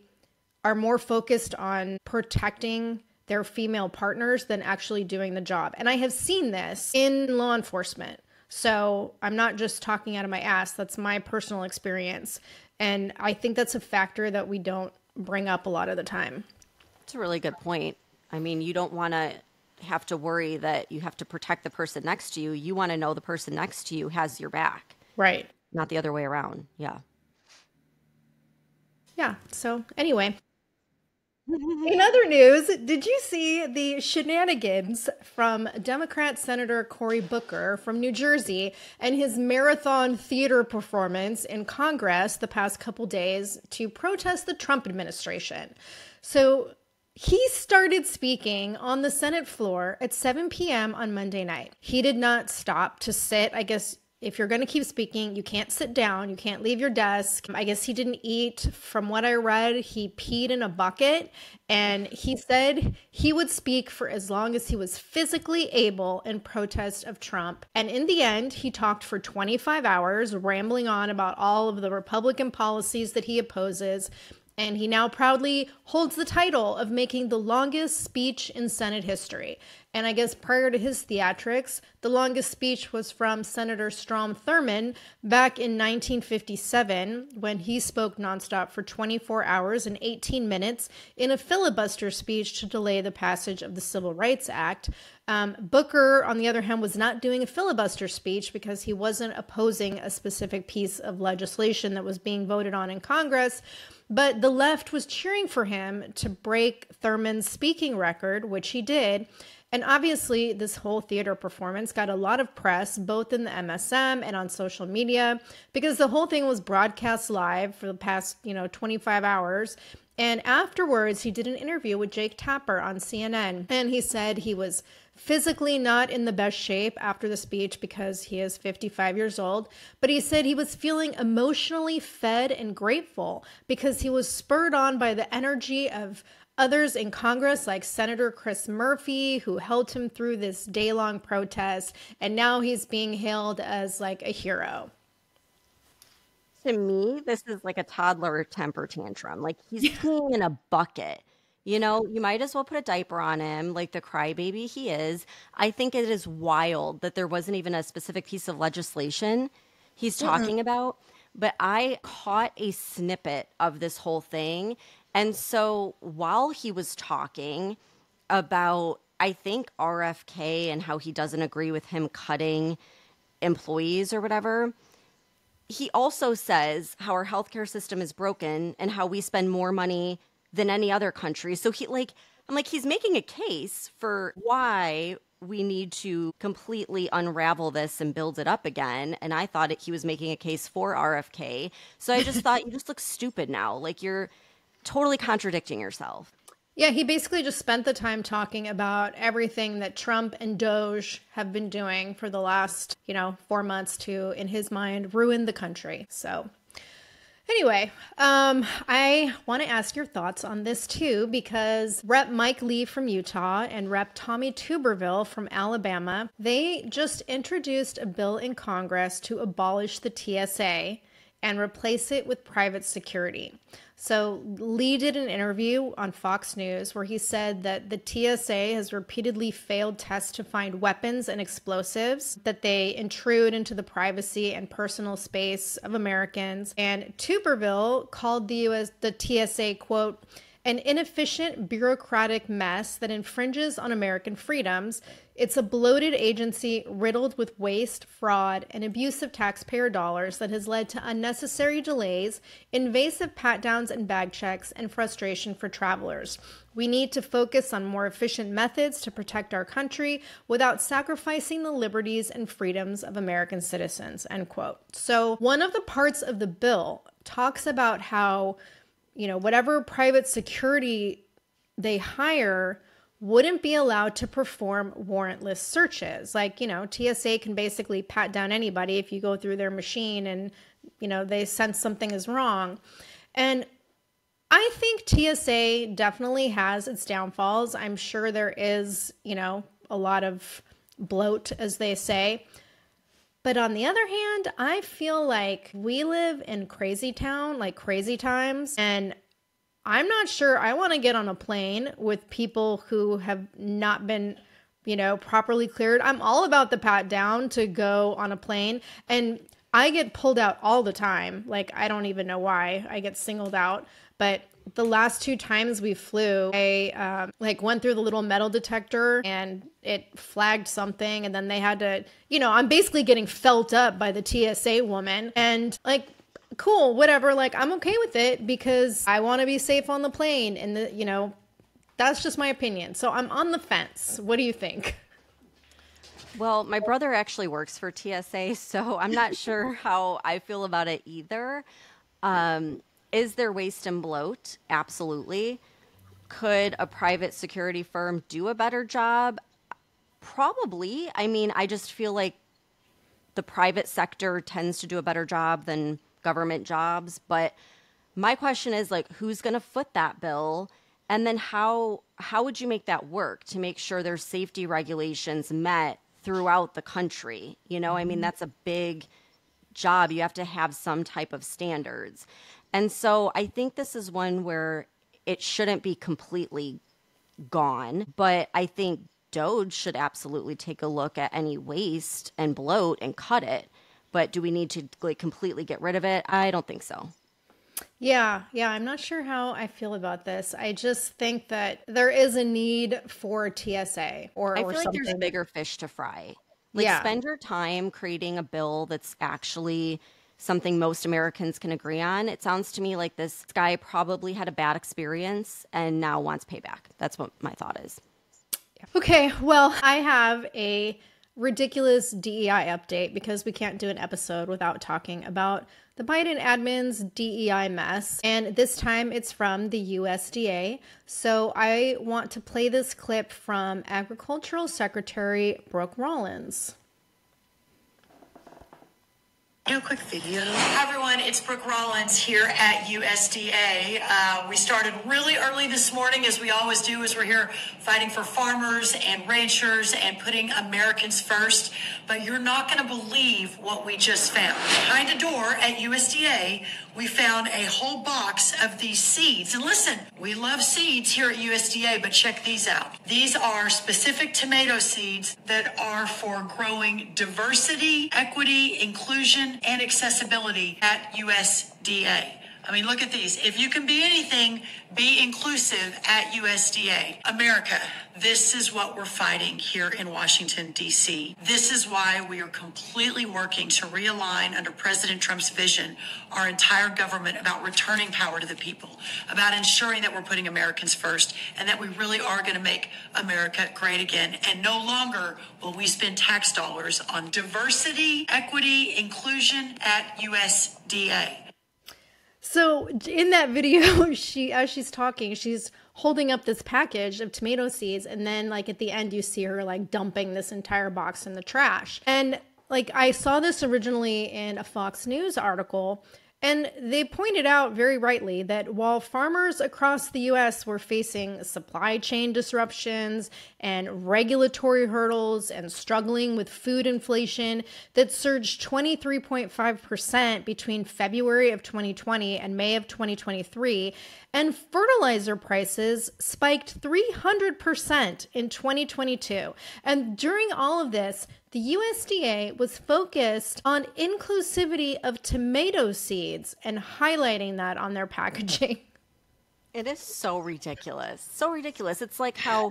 Speaker 2: are more focused on protecting their female partners than actually doing the job. And I have seen this in law enforcement. So I'm not just talking out of my ass. That's my personal experience. And I think that's a factor that we don't bring up a lot of the time.
Speaker 1: It's a really good point. I mean, you don't want to have to worry that you have to protect the person next to you. You want to know the person next to you has your back.
Speaker 2: Right.
Speaker 1: Not the other way around. Yeah.
Speaker 2: Yeah. So anyway. In other news, did you see the shenanigans from Democrat Senator Cory Booker from New Jersey and his marathon theater performance in Congress the past couple days to protest the Trump administration? So he started speaking on the Senate floor at 7 p.m. on Monday night. He did not stop to sit. I guess if you're going to keep speaking, you can't sit down. You can't leave your desk. I guess he didn't eat. From what I read, he peed in a bucket. And he said he would speak for as long as he was physically able in protest of Trump. And in the end, he talked for 25 hours, rambling on about all of the Republican policies that he opposes. And he now proudly holds the title of making the longest speech in Senate history. And I guess prior to his theatrics, the longest speech was from Senator Strom Thurmond back in 1957, when he spoke nonstop for 24 hours and 18 minutes in a filibuster speech to delay the passage of the Civil Rights Act. Booker, on the other hand, was not doing a filibuster speech because he wasn't opposing a specific piece of legislation that was being voted on in Congress. But the left was cheering for him to break Thurmond's speaking record, which he did. And obviously, this whole theater performance got a lot of press, both in the MSM and on social media, because the whole thing was broadcast live for the past, 25 hours. And afterwards, he did an interview with Jake Tapper on CNN. And he said he was physically not in the best shape after the speech because he is 55 years old. But he said he was feeling emotionally fed and grateful because he was spurred on by the energy of others in Congress, like Senator Chris Murphy, who helped him through this day-long protest. And now he's being hailed as like a hero.
Speaker 1: To me, this is like a toddler temper tantrum. Like, he's peeing in a bucket. You know, you might as well put a diaper on him, like the crybaby he is. I think it is wild that there wasn't even a specific piece of legislation he's talking about. But I caught a snippet of this whole thing. And so while he was talking about, I think, RFK and how he doesn't agree with him cutting employees or whatever, he also says how our healthcare system is broken and how we spend more money than any other country. So he's making a case for why we need to completely unravel this and build it up again. And I thought he was making a case for RFK. So I just thought, you just look stupid now. Like, you're totally contradicting yourself.
Speaker 2: Yeah, he basically just spent the time talking about everything that Trump and Doge have been doing for the last, 4 months to, in his mind, ruin the country. So anyway, I want to ask your thoughts on this too, because Rep. Mike Lee from Utah and Rep. Tommy Tuberville from Alabama, they just introduced a bill in Congress to abolish the TSA and replace it with private security. So Lee did an interview on Fox News where he said that the TSA has repeatedly failed tests to find weapons and explosives, that they intrude into the privacy and personal space of Americans. And Tuberville called the TSA, quote, an inefficient bureaucratic mess that infringes on American freedoms. It's a bloated agency riddled with waste, fraud, and abuse of taxpayer dollars that has led to unnecessary delays, invasive pat-downs and bag checks, and frustration for travelers. We need to focus on more efficient methods to protect our country without sacrificing the liberties and freedoms of American citizens, end quote. So one of the parts of the bill talks about how, whatever private security they hire wouldn't be allowed to perform warrantless searches. Like, TSA can basically pat down anybody if you go through their machine and, they sense something is wrong. And I think TSA definitely has its downfalls. I'm sure there is, a lot of bloat, as they say. But on the other hand, I feel like we live in crazy town, like crazy times, and I'm not sure I want to get on a plane with people who have not been, properly cleared. I'm all about the pat down to go on a plane, and I get pulled out all the time. Like, I don't even know why I get singled out, but the last 2 times we flew, I went through the little metal detector and it flagged something, and then they had to, I'm basically getting felt up by the TSA woman, and cool, whatever. I'm okay with it because I want to be safe on the plane. And that's just my opinion. So I'm on the fence. What do you think?
Speaker 1: Well, my brother actually works for TSA, so I'm not sure how I feel about it either. Is there waste and bloat? Absolutely. Could a private security firm do a better job? Probably. I mean, I just feel like the private sector tends to do a better job than government jobs. But my question is, who's going to foot that bill? And then how would you make that work to make sure there's safety regulations met throughout the country? I mean, that's a big job. You have to have some type of standards. And so I think this is one where it shouldn't be completely gone, but I think Doge should absolutely take a look at any waste and bloat and cut it. But do we need to completely get rid of it? I don't think so.
Speaker 2: Yeah, I'm not sure how I feel about this. I just think that there is a need for TSA or
Speaker 1: I feel like
Speaker 2: something.
Speaker 1: There's bigger fish to fry.
Speaker 2: Yeah.
Speaker 1: Spend your time creating a bill that's actually something most Americans can agree on. It sounds to me like this guy probably had a bad experience and now wants payback. That's what my thought is.
Speaker 2: Okay, well, I have a ridiculous DEI update because we can't do an episode without talking about the Biden admin's DEI mess. And this time it's from the USDA. So I want to play this clip from Agricultural Secretary Brooke Rollins.
Speaker 9: A quick video. Hi everyone, it's Brooke Rollins here at USDA. We started really early this morning, as we always do, as we're here fighting for farmers and ranchers and putting Americans first. But you're not going to believe what we just found. Behind a door at USDA, we found a whole box of these seeds. And listen, we love seeds here at USDA, but check these out. These are specific tomato seeds that are for growing diversity, equity, inclusion, and accessibility at USDA. I mean, look at these. If you can be anything, be inclusive at USDA. America, this is what we're fighting here in Washington, D.C. This is why we are completely working to realign under President Trump's vision our entire government about returning power to the people, about ensuring that we're putting Americans first, and that we really are going to make America great again. And no longer will we spend tax dollars on diversity, equity, inclusion at USDA.
Speaker 2: So in that video, as she's talking, she's holding up this package of tomato seeds. And then at the end, you see her dumping this entire box in the trash. And I saw this originally in a Fox News article, and they pointed out very rightly that while farmers across the U.S. were facing supply chain disruptions and regulatory hurdles and struggling with food inflation that surged 23.5% between February of 2020 and May of 2023, and fertilizer prices spiked 300% in 2022. And during all of this, the USDA was focused on inclusivity of tomato seeds and highlighting that on their packaging.
Speaker 1: It is so ridiculous. So ridiculous. It's like how,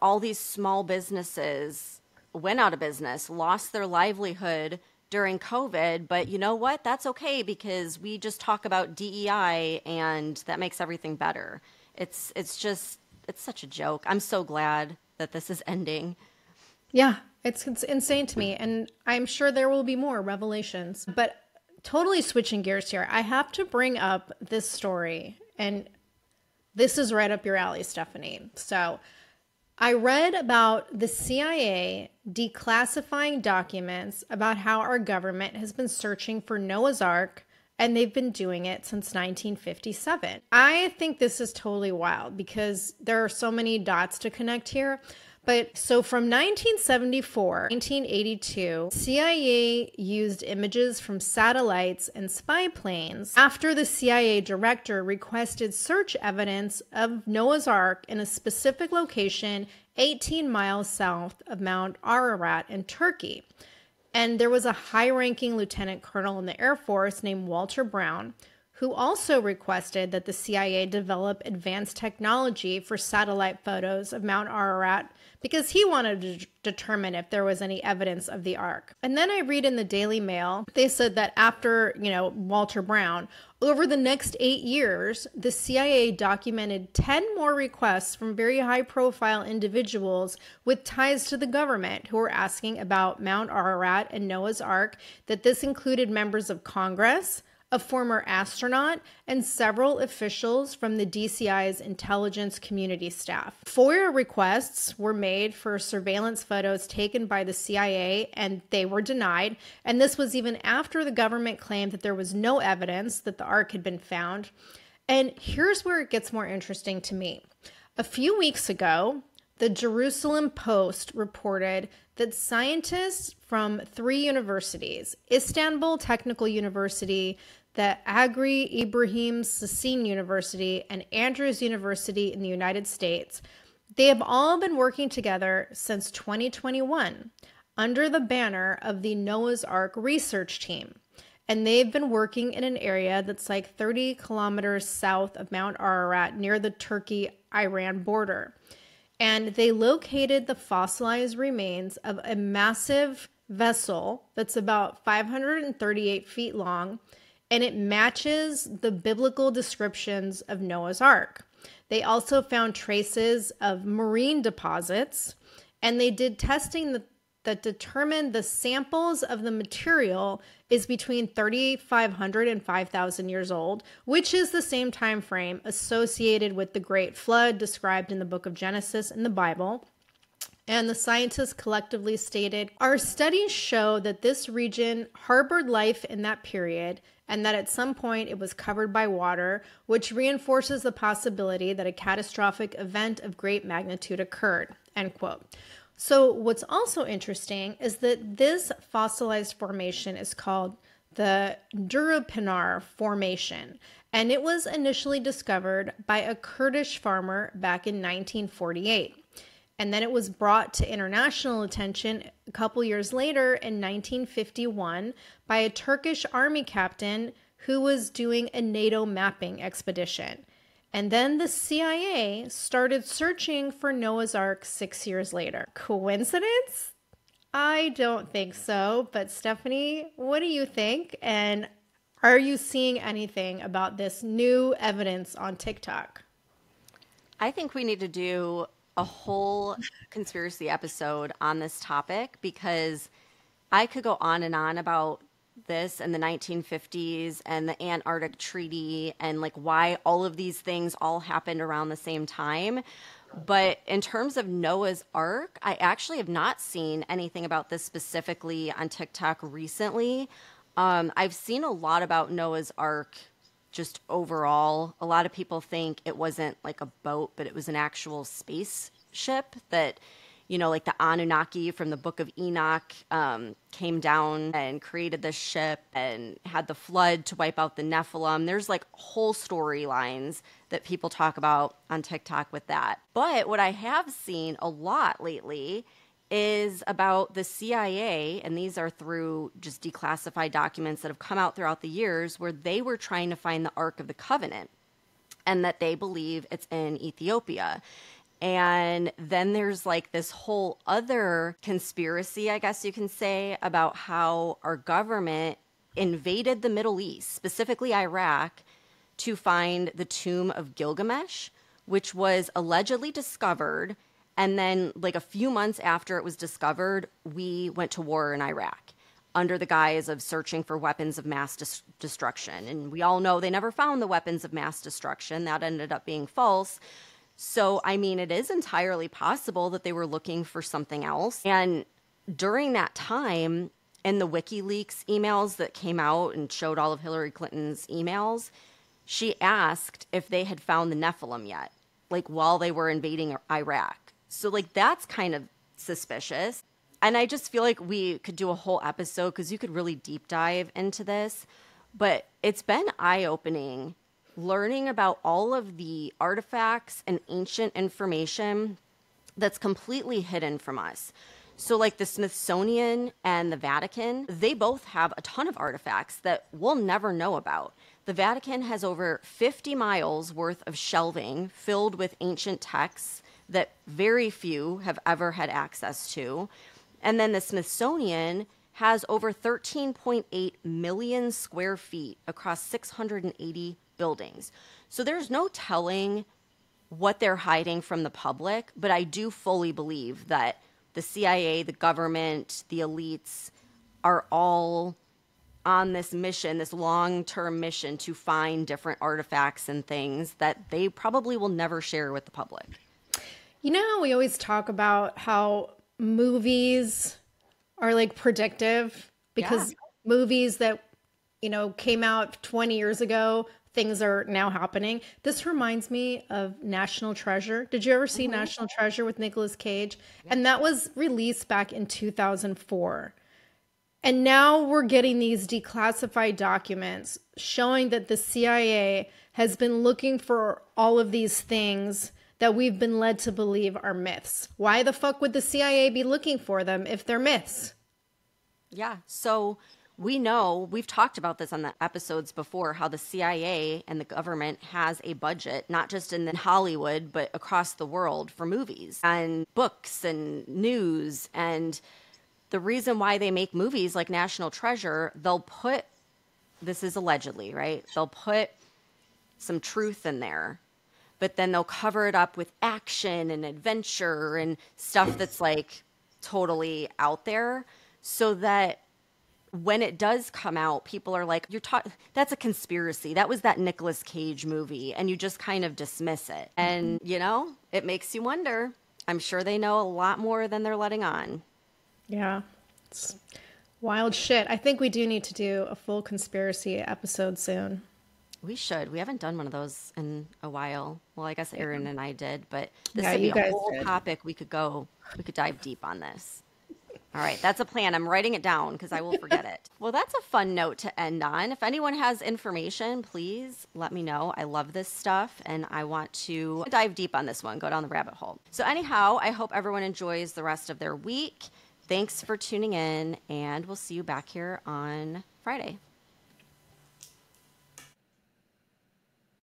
Speaker 1: all these small businesses went out of business, lost their livelihood during COVID, but you know what? That's okay because we just talk about DEI and that makes everything better. It's such a joke. I'm so glad that this is ending.
Speaker 2: Yeah, it's insane to me. And I'm sure there will be more revelations. But totally switching gears here, I have to bring up this story. And this is right up your alley, Stephanie. So I read about the CIA declassifying documents about how our government has been searching for Noah's Ark, and they've been doing it since 1957. I think this is totally wild because there are so many dots to connect here. But so from 1974 to 1982, CIA used images from satellites and spy planes after the CIA director requested search evidence of Noah's Ark in a specific location 18 miles south of Mount Ararat in Turkey. And there was a high-ranking lieutenant colonel in the Air Force named Walter Brown who also requested that the CIA develop advanced technology for satellite photos of Mount Ararat because he wanted to determine if there was any evidence of the Ark. And then I read in the Daily Mail, they said that after, Walter Brown, over the next 8 years, the CIA documented 10 more requests from very high-profile individuals with ties to the government who were asking about Mount Ararat and Noah's Ark, that this included members of Congress, a former astronaut, and several officials from the DCI's intelligence community staff. FOIA requests were made for surveillance photos taken by the CIA, and they were denied. And this was even after the government claimed that there was no evidence that the Ark had been found. And here's where it gets more interesting to me. A few weeks ago, the Jerusalem Post reported that scientists from 3 universities, Istanbul Technical University, the Agri Ibrahim Sassin University, and Andrews University in the United States, they have all been working together since 2021 under the banner of the Noah's Ark Research Team. And they've been working in an area that's like 30 kilometers south of Mount Ararat near the Turkey-Iran border. And they located the fossilized remains of a massive vessel that's about 538 feet long, and it matches the biblical descriptions of Noah's Ark. They also found traces of marine deposits, and they did testing that determined the samples of the material is between 3,500 and 5,000 years old, which is the same time frame associated with the Great Flood described in the book of Genesis in the Bible. And the scientists collectively stated, our studies show that this region harbored life in that period and that at some point it was covered by water, which reinforces the possibility that a catastrophic event of great magnitude occurred, end quote. So what's also interesting is that this fossilized formation is called the Durupinar Formation, and it was initially discovered by a Kurdish farmer back in 1948. And then it was brought to international attention a couple years later in 1951 by a Turkish army captain who was doing a NATO mapping expedition. And then the CIA started searching for Noah's Ark 6 years later. Coincidence? I don't think so. But Stephanie, what do you think? And are you seeing anything about this new evidence on TikTok?
Speaker 1: I think we need to do a whole conspiracy episode on this topic because I could go on and on about this and the 1950s and the Antarctic Treaty and like why all of these things all happened around the same time. But in terms of Noah's Ark, I actually have not seen anything about this specifically on TikTok recently. I've seen a lot about Noah's Ark just overall. A lot of people think it wasn't like a boat, but it was an actual spaceship that, like the Anunnaki from the Book of Enoch came down and created this ship and had the flood to wipe out the Nephilim. There's like whole storylines that people talk about on TikTok with that. But what I have seen a lot lately is about the CIA, and these are through just declassified documents that have come out throughout the years where they were trying to find the Ark of the Covenant. and that they believe it's in Ethiopia. And then there's like this whole other conspiracy, I guess you can say, about how our government invaded the Middle East, specifically Iraq, to find the tomb of Gilgamesh, which was allegedly discovered. And then, like a few months after it was discovered, we went to war in Iraq under the guise of searching for weapons of mass destruction. And we all know they never found the weapons of mass destruction. That ended up being false. So, I mean, it is entirely possible that they were looking for something else. And during that time, in the WikiLeaks emails that came out and showed all of Hillary Clinton's emails, she asked if they had found the Nephilim yet, like while they were invading Iraq. So, like, that's kind of suspicious. And I just feel like we could do a whole episode because you could really deep dive into this. But it's been eye-opening learning about all of the artifacts and ancient information that's completely hidden from us. So like the Smithsonian and the Vatican, they both have a ton of artifacts that we'll never know about. The Vatican has over 50 miles worth of shelving filled with ancient texts that very few have ever had access to. And then the Smithsonian has over 13.8 million square feet across 680 buildings. So there's no telling what they're hiding from the public, but I do fully believe that the CIA, the government, the elites are all on this mission, this long-term mission to find different artifacts and things that they probably will never share with the public.
Speaker 2: You know how we always talk about how movies are like predictive because movies that, you know, came out 20 years ago, things are now happening. This reminds me of National Treasure. Did you ever see National Treasure with Nicolas Cage? And that was released back in 2004. And now we're getting these declassified documents showing that the CIA has been looking for all of these things that we've been led to believe are myths. Why the fuck would the CIA be looking for them if they're myths?
Speaker 1: Yeah, so we know, we've talked about this on the episodes before, how the CIA and the government has a budget, not just in Hollywood, but across the world for movies and books and news. And the reason why they make movies like National Treasure, they'll put, this is allegedly, right? They'll put some truth in there, but then they'll cover it up with action and adventure and stuff that's like totally out there so that when it does come out, people are like, that's a conspiracy. That was that Nicolas Cage movie. And you just kind of dismiss it. And, you know, it makes you wonder. I'm sure they know a lot more than they're letting on.
Speaker 2: Yeah. It's wild shit. I think we do need to do a full conspiracy episode soon.
Speaker 1: We should. We haven't done one of those in a while. Well, I guess Erin and I did, but this
Speaker 2: Yeah,
Speaker 1: would be
Speaker 2: you
Speaker 1: a
Speaker 2: guys
Speaker 1: whole
Speaker 2: did.
Speaker 1: topic we could dive deep on this. All right, that's a plan. I'm writing it down because I will forget it. Well, that's a fun note to end on. If anyone has information, please let me know. I love this stuff and I want to dive deep on this one, go down the rabbit hole. So anyhow, I hope everyone enjoys the rest of their week. Thanks for tuning in and we'll see you back here on Friday.